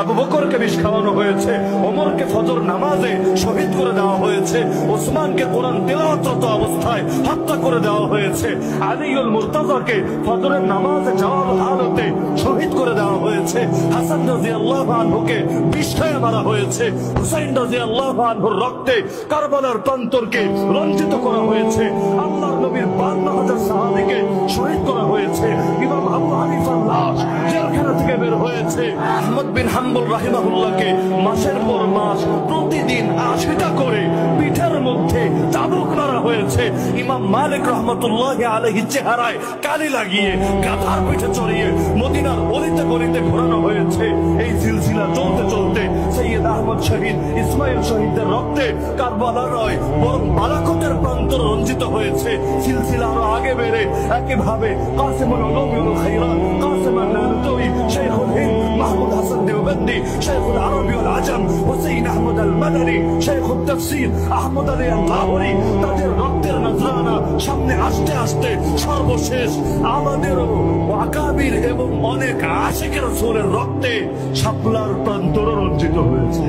আবু বকরকে বিষ খাওয়ানো হয়েছে, ওমরকে ফজর নামাজে শহীদ করে দেওয়া হয়েছে, ওসমানকে কোরআন তেলাওয়াতরত অবস্থায় হত্যা করে দেওয়া হয়েছে, আলীউল মুর্তাজাকে ফজরের নামাজে যাওয়ার হালতে শহীদ করে দেওয়া হয়েছে, হাসান রাদিয়াল্লাহু আনহুকে বিষ খাইয়ে মারা হয়েছে, হুসাইন রাদিয়াল্লাহু আনহুর রক্তে কারবালার প্রান্তরকে রঞ্জিত করা হয়েছে, আল্লাহর নবীর 52,000 সাহাবীকে শহীদ করা হয়েছে, ইমাম আবু হানিফার লাশ জেলখানা থেকে বের হয়েছে, আহমদ বিন হাম্বল রাহিমাহুল্লাহকে মাসের পর মাস প্রতিদিন 80টা করে পিঠের মধ্যে চাবুক মারা হয়েছে, ইমাম মালিক রহমতুল্লাহি আলাইহি চেহারায় কালি লাগিয়ে গাধার পিঠে চড়িয়ে মদিনার অলিতে গলিতে ঘোরানো হয়েছে। এই সিলসিলা চলতে চলতে সৈয়দ আহমদ শহীদ, ইসমাইল শহীদের রক্তে কারবালা নয় বরং বালাকোটের প্রান্তর রঞ্জিত হয়েছে। সিলসিলা আরো আগে বেড়ে একইভাবে কাসিমুল উলুম খায়রাত, কাসিম আন-নানুতুই, শাইখুল হিন্দ মাহমুদ হাসান দেওবন্দি, শাইখুল আরবি ওয়াল আজম হুসাইন আহমদ আল মাদানী, শাইখুত তাফসীর আহমদ আলী আল লাহোরী, তাদের রক্তের নজরানা সামনে আসতে আসতে সর্বশেষ আমাদেরও আকাবির এবং অনেক আশিকের রাসূলের রক্তে শাপলার প্রান্তর রঞ্জিত হয়েছে।